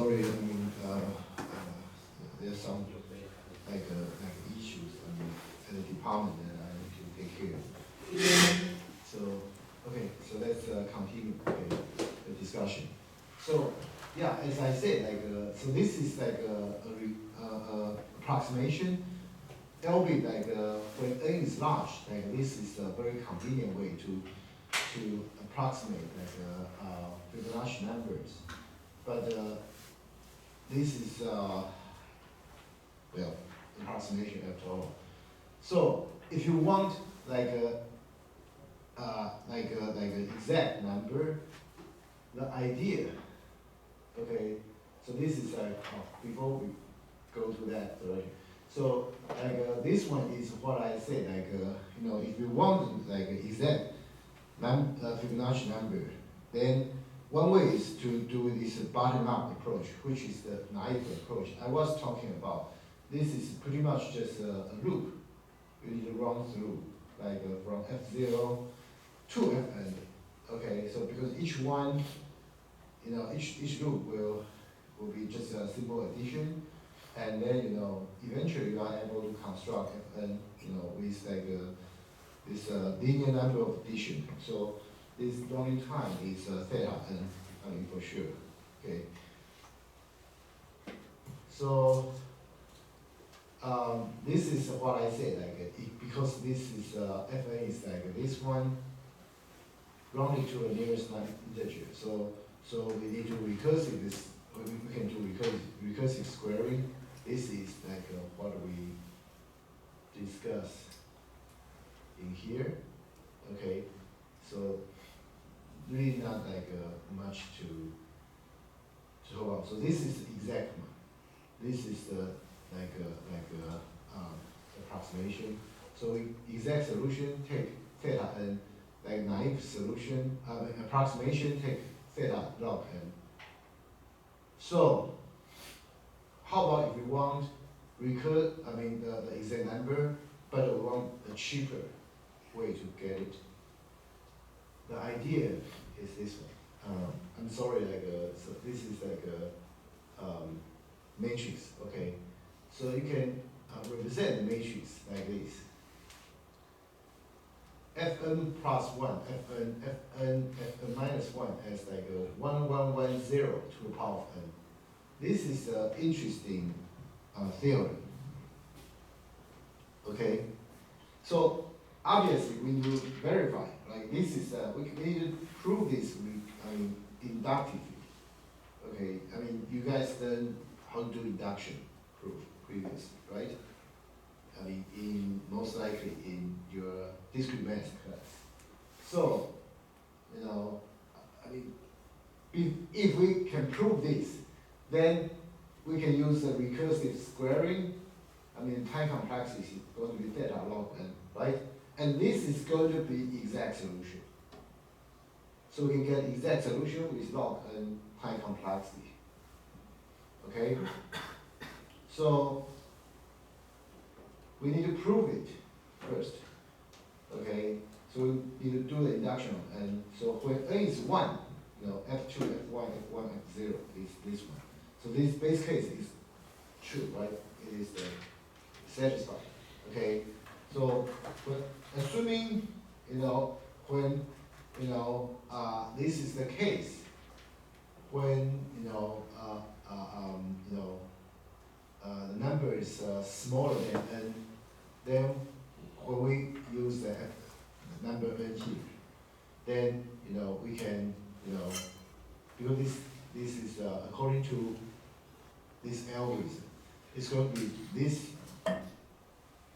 sorry, I mean, there's some like issues at the department that I need to take care of. So, okay, so let's continue the discussion. So, yeah, as I said, so this is like a approximation. Albeit when n is large, this is a very convenient way to approximate Fibonacci numbers. But this is well, approximation after all. So if you want an exact number, the idea, okay. So this is before we go to that direction. So this one is what I said. If you want exact Fibonacci number, then one way is to do this bottom-up approach, which is the naive approach I was talking about. This is pretty much just a loop. You need to run through from f0 to fn. Okay, so because each one, each loop will be just a simple addition. And then, eventually you are able to construct fn, with this linear number of addition. So this running time is theta n, for sure. Okay. So this is what I said. Because this is fn is this one rounded to the nearest integer. So we need to recursive this. We can do recursive squaring. This is what we discussed in here, okay? So really not much to talk about. So this is exact one. This is the approximation. So exact solution take theta n, naive solution approximation take theta log n. So how about if we want the exact number, but we want a cheaper way to get it? The idea is this one. I'm sorry, so this is a matrix, okay? So you can represent the matrix like this. Fn plus 1, Fn minus 1 as 1, 1, 1, 0 to the power of n. This is an interesting theorem. Okay, so obviously we need to verify. This is we need to prove this. Inductively. Okay, you guys learned how to do induction proof previously, right? Most likely in your discrete math class. So, if we can prove this, then we can use the recursive squaring. Time complexity is going to be theta log n, right? And this is going to be exact solution. So we can get exact solution with log n time complexity. Okay? So we need to prove it first. Okay? So we need to do the induction. And so when n is 1, f2, f1, f1, f0 is this one. So this base case is true, right? It is satisfied. Okay. So assuming when this is the case, when the number is smaller than n, then when we use the number n here, then we can because this is according to this algorithm, it's going to be this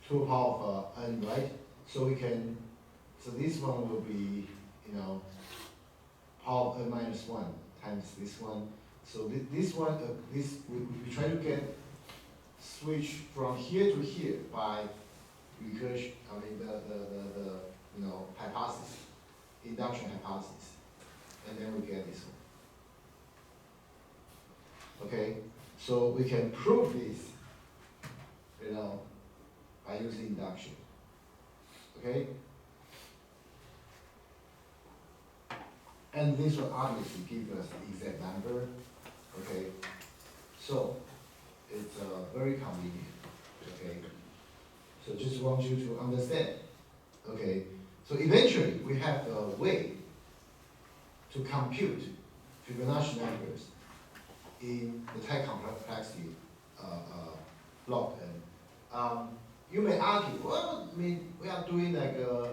to the power of n, right? So this one will be power of n minus 1 times this one. So this one, we try to get switch from here to here by recursion. The hypothesis, induction hypothesis, and then we get this one. Okay, so we can prove this, by using induction. Okay, and this will obviously give us the exact number. Okay, So it's very convenient. Okay. So just want you to understand. Okay. So eventually we have a way to compute Fibonacci numbers in the type complexity block. And you may argue, well, I mean, we are doing like a,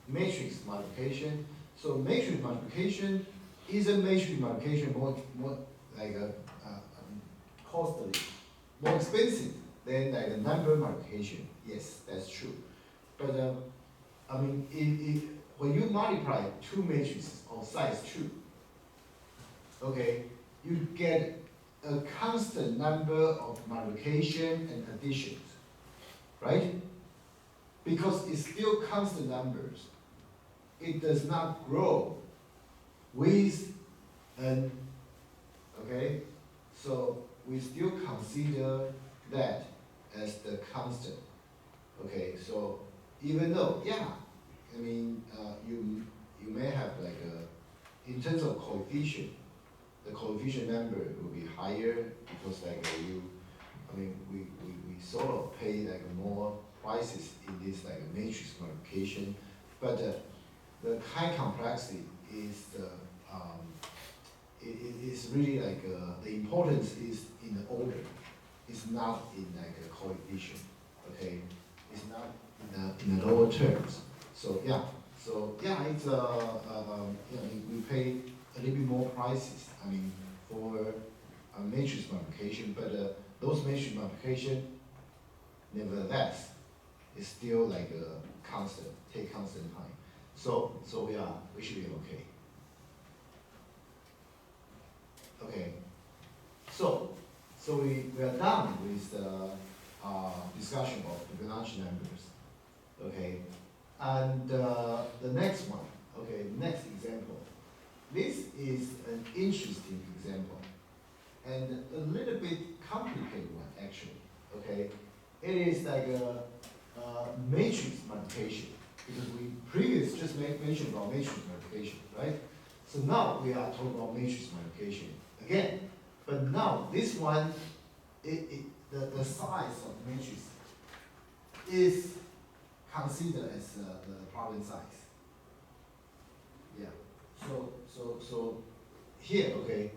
matrix multiplication. So matrix multiplication is a matrix multiplication more like costly, more expensive than like a number multiplication. Yes, that's true. But I mean, when you multiply two matrices of size 2, okay, you get a constant number of multiplication and additions, right? Because it's still constant numbers. It does not grow with n, okay? So we still consider that as the constant, okay? So even though, yeah, I mean, you may have like in terms of coefficient, the coefficient number will be higher because like we sort of pay like more prices in this like matrix multiplication, but the high complexity is it is really like the importance is in the order. It's not in like a coefficient, okay? It's not in the lower terms. So yeah, it's we pay a little bit more prices. I mean for a matrix multiplication, but those matrix multiplication, nevertheless, is still like a constant, take constant time. So we should be okay. Okay. So we are done with the discussion of Fibonacci numbers. Okay. And the next one, okay, next example. This is an interesting example and a little bit complicated one actually. Okay. It is like a matrix multiplication because we previously just mentioned about matrix multiplication, right? So now we are talking about matrix multiplication again. But now this one, the size of the matrix is considered as the problem size. Yeah. So here, okay.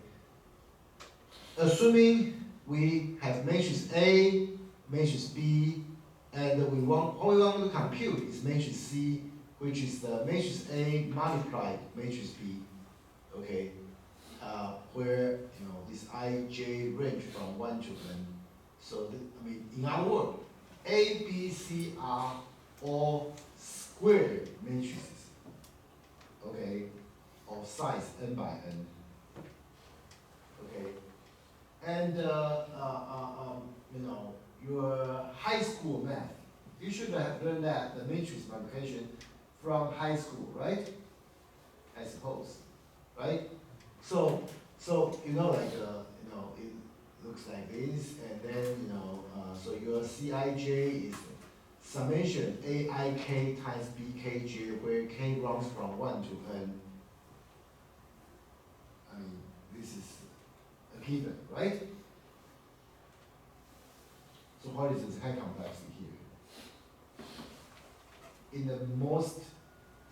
Assuming we have matrix A, matrix B, and what we want to compute is matrix C, which is the matrix A multiplied matrix B. Okay. Where this ij range from 1 to n. So in other words, A, B, C are all square matrices, okay, of size n by n, okay, and your high school math, you should have learned that the matrix multiplication from high school, right? I suppose, right? So it looks like this, and then so your Cij is summation Aik times Bkj, where k runs from 1 to n. I mean, this is a given, right? So what is the high complexity here? In the most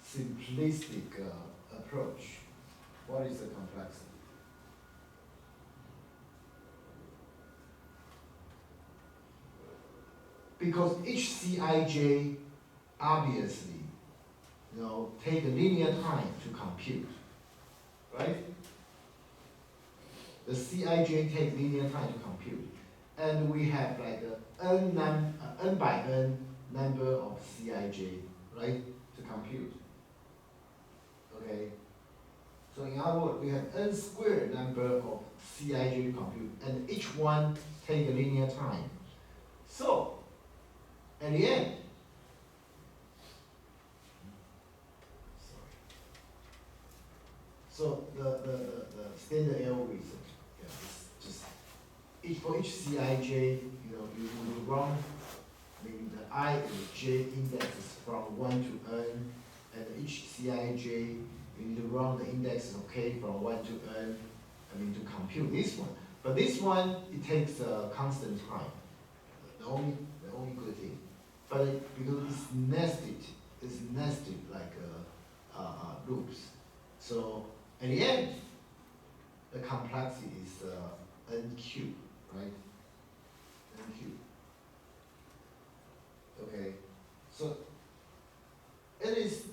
simplistic approach, what is the complexity? Because each Cij obviously, take a linear time to compute, right? The Cij take linear time to compute, and we have like n by n number of Cij, right, to compute. Okay. So in other words, we have n squared number of Cij to compute, and each one take a linear time. So at the end, so the standard algorithm, it's just for each Cij, you run, the I and the j indexes from 1 to n, and each Cij, you need to run the indexes of k from 1 to n, to compute this one. But this one, it takes a constant time. The only good thing. But because it's nested like loops. So at the end, the complexity is n cube, right? N cube. Okay, so it is,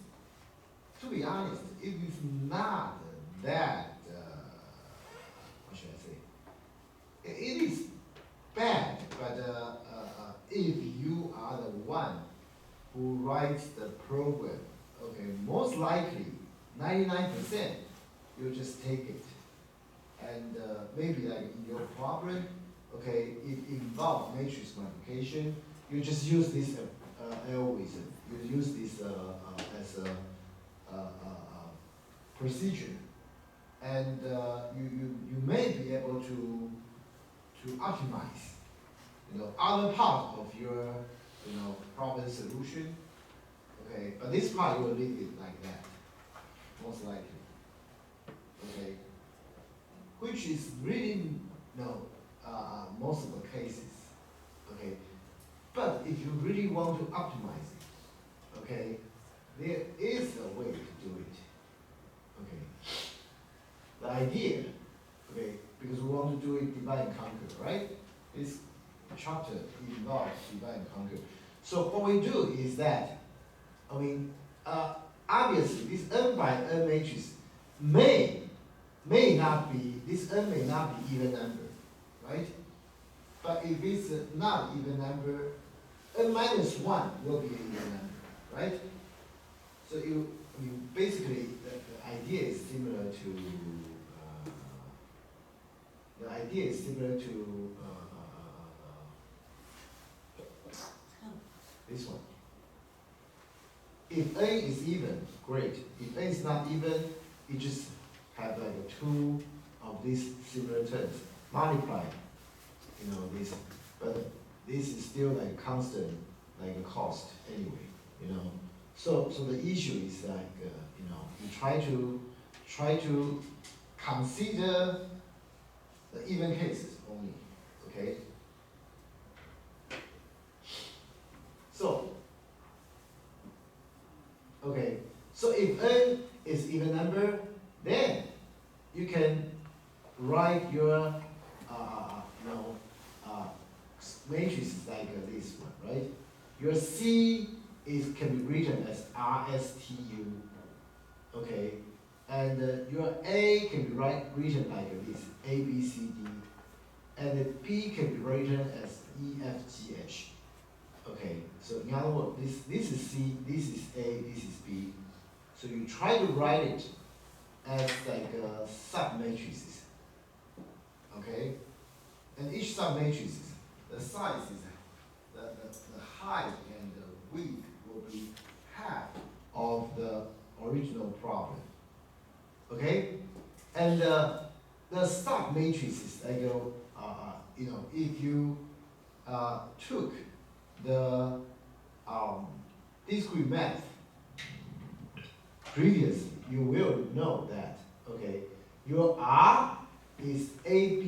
to be honest, it is not that, what should I say? It is bad, but if you are the one who writes the program, okay, most likely 99% you just take it. And maybe like in your problem, okay, it involves matrix multiplication, you just use this algorithm. You use this as a procedure, and you may be able to optimize, other part of your, problem solution. Okay, but this part you will leave it like that, most likely. Okay, which is really most of the cases. Okay. But if you really want to optimize it, okay, there is a way to do it. Okay. The idea, okay, because we want to do it divide and conquer, right? This chapter involves divide and conquer. So what we do is that, obviously this n by n matrix may not be, this n may not be even number, right? But if it's not even number, n minus 1 will be an even number, right? So basically, the idea is similar to, this one. If A is even, great. If A is not even, you just have like two of these similar terms, multiply, this. But this is still like constant, like a cost anyway, So the issue is like, you try to consider the even cases only, okay? So, okay, so if n is even number, then you can write your, matrices like this one, right? Your C can be written as RSTU, okay? And your A can be written like this, ABCD, and the B can be written as EFGH. Okay, so in other words, this is C, this is A, this is B. So you try to write it as like sub-matrices, okay? And each sub-matrix, the size is, the height and the width will be half of the original problem, okay? And the sub-matrices, like, if you took the discrete math previously, you will know that, okay, your R is AF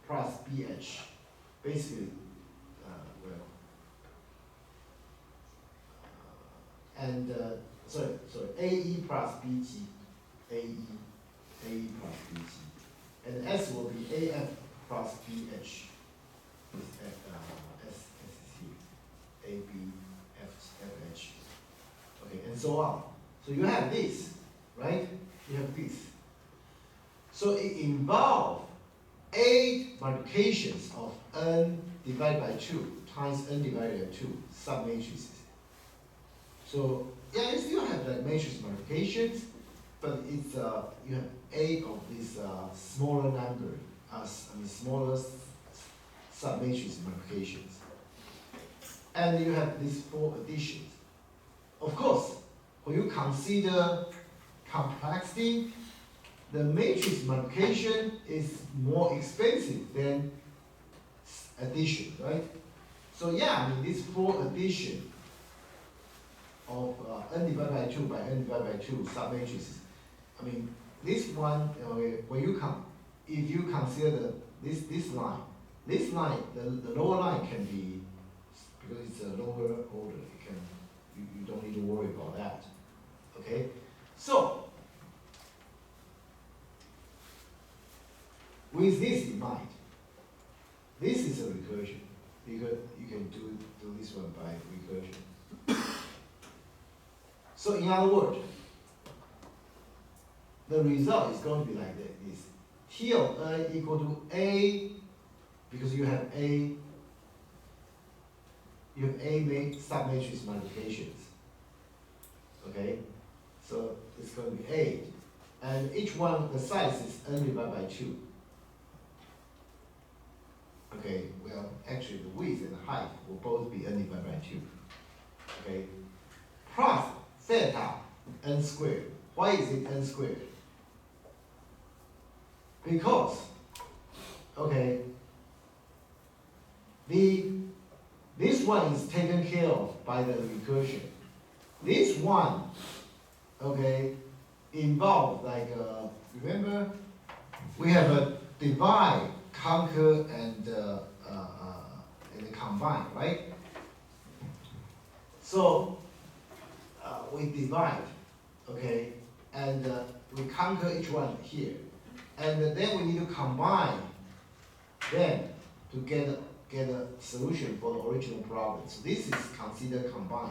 plus BH, basically, AE plus BG, AE plus BG, and S will be AF plus BH, S is here, AB, FH, okay, and so on. So you have this, right? You have this. So it involves 8 multiplications of n divided by 2 times n divided by 2 sub-matrices. So yeah, you still have like matrix multiplications, but it's you have 8 of these smaller number, smaller sub-matrix multiplications, and you have these 4 additions. Of course, when you consider complexity, the matrix multiplication is more expensive than addition, right? So yeah, this 4 addition of n divided by 2 by n divided by 2 sub-matrices I mean, this one, when you if you consider this line, the lower line can be, because it's a lower order, you don't need to worry about that. Okay? So, with this in mind, this is a recursion, because you can do this one by recursion. So in other words, the result is going to be like this. T of n equal to A, because you have A submatrix multiplications. Okay? So it's going to be 8. And each one, the size is n divided by 2. Okay, well, actually the width and the height will both be n divided by 2. Okay? Plus theta n squared. Why is it n squared? Because, okay, this one is taken care of by the recursion. This one, okay, involves like, remember, we have a divide, conquer, and combine, right? So, we divide, okay, and we conquer each one here. And then we need to combine them to get a solution for the original problem. So this is considered combined.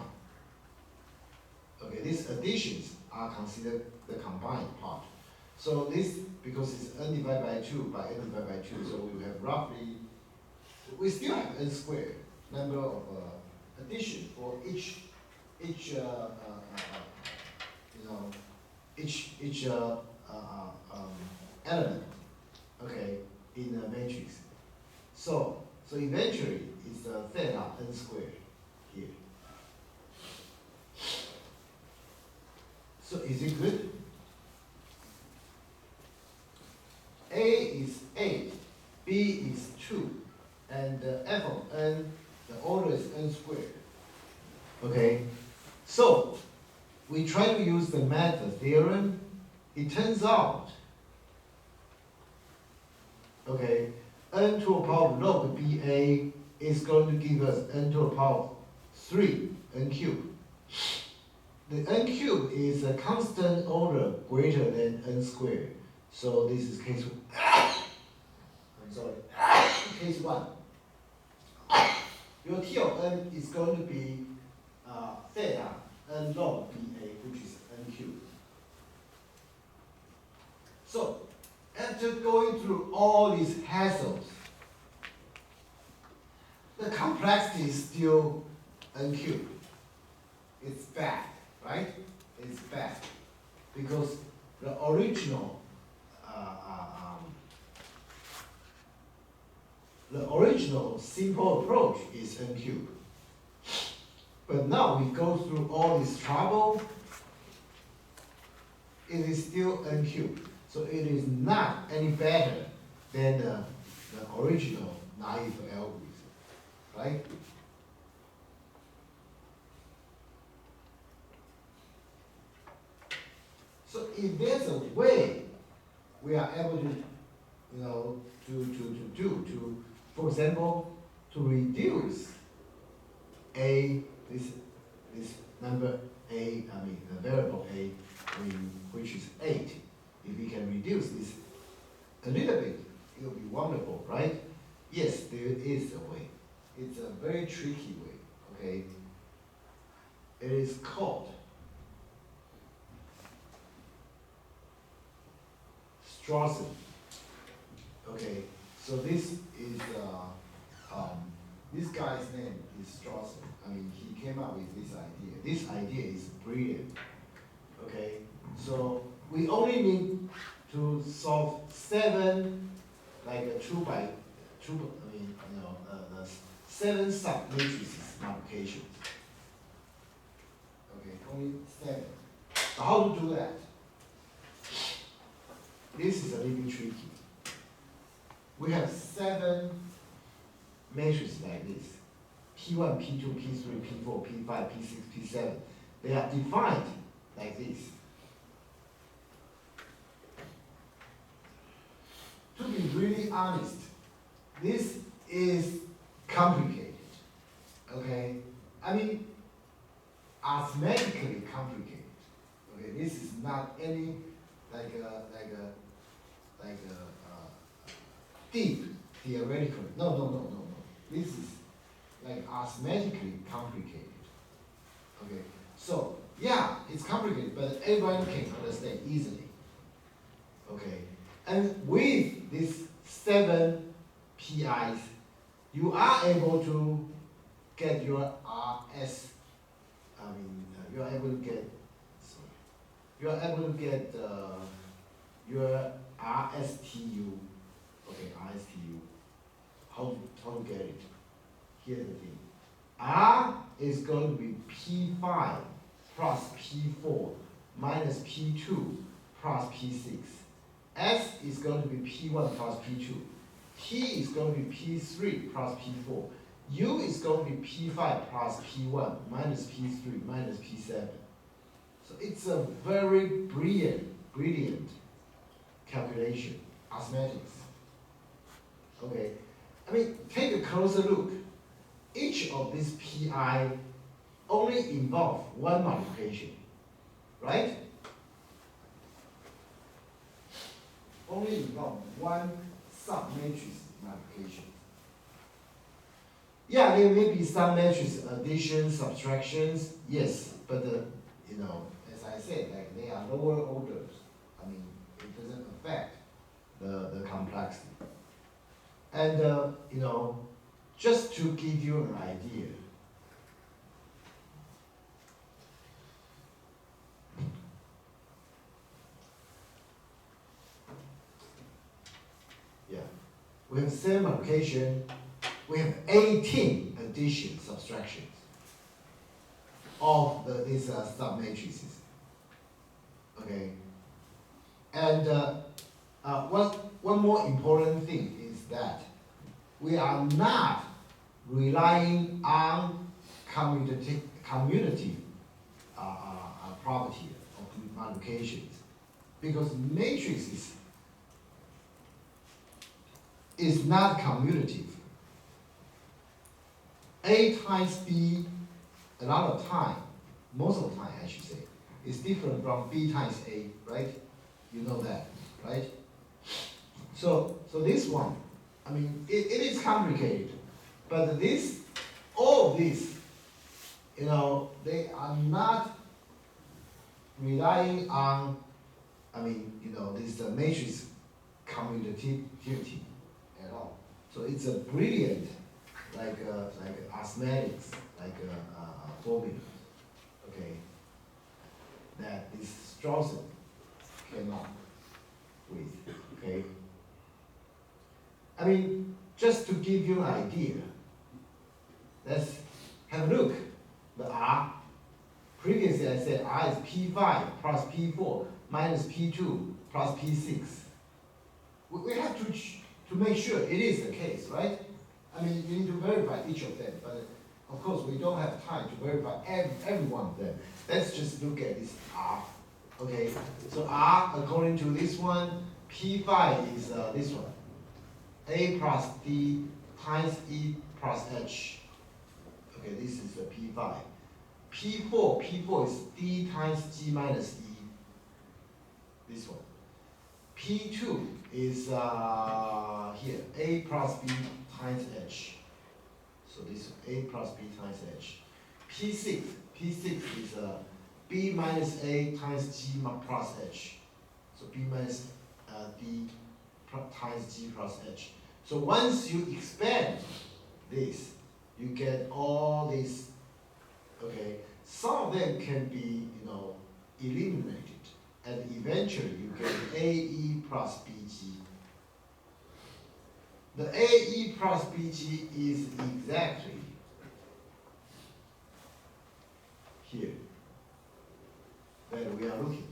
Okay, these additions are considered the combined part. So this, because it's n divided by 2 by n divided by 2, so we have roughly, we still have n squared number of addition for each element, okay, in the matrix. So eventually it's theta n squared here. So is it good? A is 8, B is 2, and f of n, the order is n squared. Okay, so we try to use the method theorem. It turns out, okay, n to the power of log BA is going to give us n to the power of 3, n cubed. The n cubed is a constant order greater than n squared. So this is case, I'm sorry, case 1. Your T of n is going to be theta n log BA, which is n cubed. So, after going through all these hassles, the complexity is still n cubed. It's bad, right? It's bad. Because the original simple approach is n cubed. But now we go through all this trouble, it is still n cubed. So it is not any better than the original naive algorithm, right? So if there's a way we are able to, for example, to reduce this number a, the variable a, which is 8. If we can reduce this a little bit, it will be wonderful, right? Yes, there is a way. It's a very tricky way, okay? It is called Strawson. Okay, so this is this guy's name is Strawson. He came up with this idea. This idea is brilliant. Okay, so we only need to solve 7, like a 2 by 2. 7 submatrices multiplications. Okay, only 7. So how to do that? This is a little tricky. We have 7 matrices like this: P1, P2, P3, P4, P5, P6, P7. They are defined like this. honest, this is complicated, okay? I mean, arithmetically complicated. Okay, this is not any deep theoretical. No. This is like arithmetically complicated. Okay, so yeah, it's complicated, but everyone can understand easily. Okay, and with these 7 PIs, you are able to get your RS. You are able to get. You are able to get your RSTU. Okay, RSTU. How to get it? Here's the thing. R is going to be P5 plus P4 minus P2 plus P6. S is going to be P1 plus P2. T is going to be P3 plus P4. U is going to be P5 plus P1 minus P3 minus P7. So it's a very brilliant calculation, arithmetics. Okay, I mean, take a closer look. Each of these PI only involve one multiplication, right? Only involve one submatrix multiplication. Yeah, there may be some matrix additions, subtractions, yes, but as I said, like they are lower orders. I mean, it doesn't affect the complexity. And just to give you an idea, yeah, we have 7 multiplication, we have 18 additions, subtractions of these submatrices. Okay, and one more important thing is that we are not relying on commutative property of multiplications, because matrices is not commutative. A times B, a lot of time, most of the time I should say, is different from B times A, right? You know that, right? So this one, I mean, it is complicated, but all of this, they are not relying on, this matrix commutativity at all. So it's a brilliant, like arithmetics, formula, okay, that this Strawson came up with, okay. I mean, just to give you an idea, let's have a look. The R, previously I said R is P5 plus P4 minus P2 plus P6. We have to make sure it is the case, right? I mean, you need to verify each of them, but of course we don't have time to verify every one of them. Let's just look at this R, okay? So R, according to this one, P5 is this one. A plus D times E plus H. Okay, this is the P5. P4 is D times G minus E. This one. P2 is here, A plus B times H. So this A plus B times H. P6 is B minus A times G plus H. So B minus D times G plus H. So once you expand this, you get all these, okay, some of them can be, eliminated, and eventually you get AE plus BG. The AE plus BG is exactly here that we are looking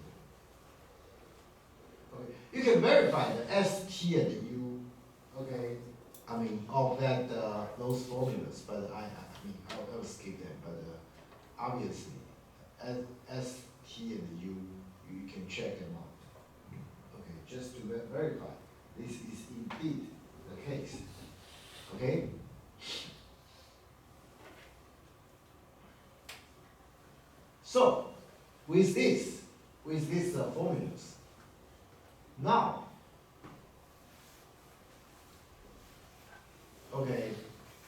for. Okay. You can verify the S, T, and U, okay, of that those formulas, but I'll skip them, but obviously S, T, and U, you can check them out. Okay, just to verify, this is indeed the case. Okay? So, with these formulas, now, okay,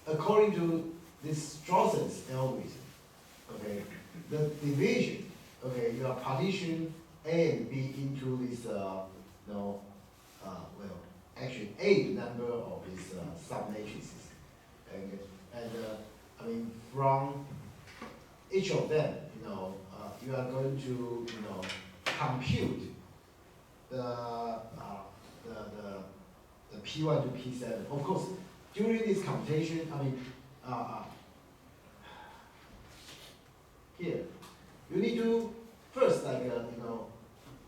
according to this Strawson's algorithm, okay, the division, okay, you are partition A and B into this, actually 8 number of these submatrices, and I mean from each of them, you are going to, compute the P1 to P7. Of course, during this computation, I mean, here, you need to first,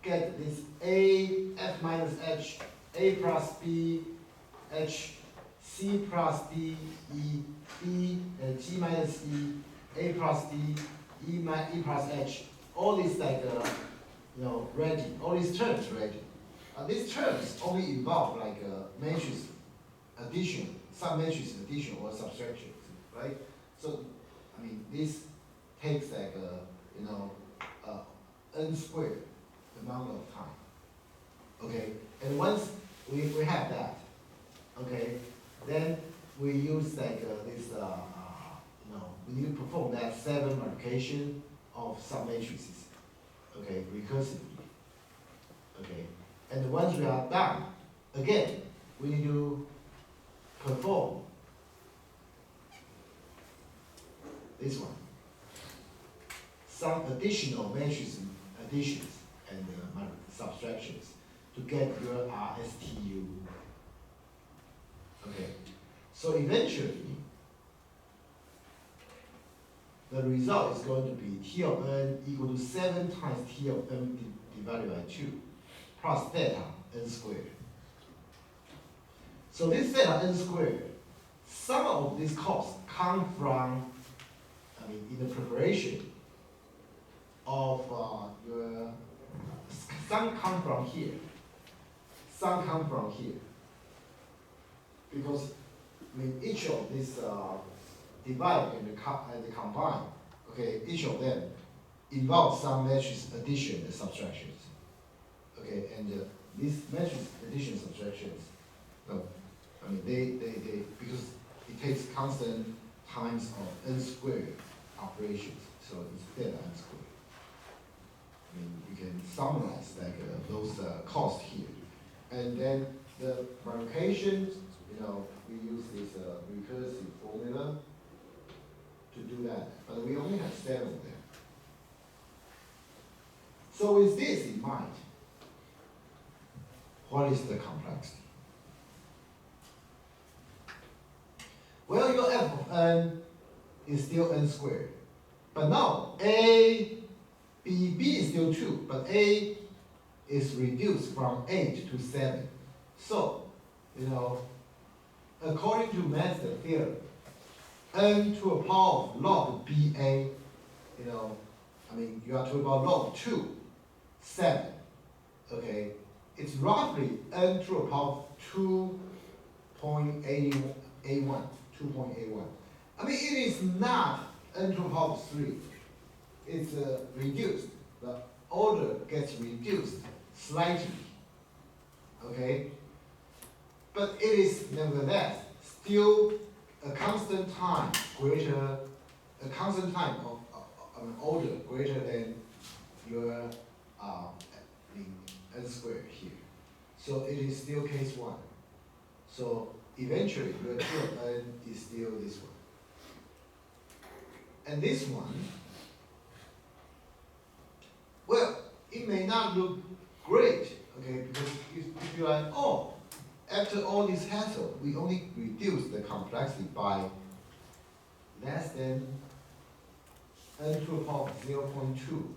get this A, F minus H, A plus B, H, C plus D, E, B, and G minus E, A plus D, E plus H, all these ready, all these terms ready. These terms only involve matrix addition, submatrix addition or subtraction, right? So, I mean, this takes n squared amount of time. Okay, and once we have that, okay, then we use this, we need to perform that 7 multiplication of submatrices, okay, recursively. Okay, and once we are done, again, we need to perform this one, some additional matrix additions and subtractions to get your RSTU. Okay, so eventually, the result is going to be T of n equal to 7 times T of n divided by 2 plus theta n squared. So this theta n squared, some of these costs come from, in the preparation of some come from here, some come from here. Because, each of these divide and combine, okay, each of them involves some matrix addition and subtractions. Okay, and these matrix addition subtractions, they because it takes constant times of n squared operations, so it's theta n squared. You can summarize those costs here, and then the multiplications, we use this recursive formula to do that, but we only have 7 of them. So with this in mind, what is the complexity? Well, your f of n is still n squared, but now b is still 2, but a is reduced from 8 to 7. So, according to Master theorem, n to a power of log BA, you are to a power log 2, 7. Okay, it's roughly n to a power of 2.81. It is not n to a power of 3. It's reduced. The order gets reduced slightly. Okay? But it is nevertheless still a constant time of an order greater than your n squared here. So it is still case 1. So eventually your T of n is still this one. And this one, well, it may not look great, okay, because if you are, after all this hassle, we only reduce the complexity by less than n to the power of 0.2.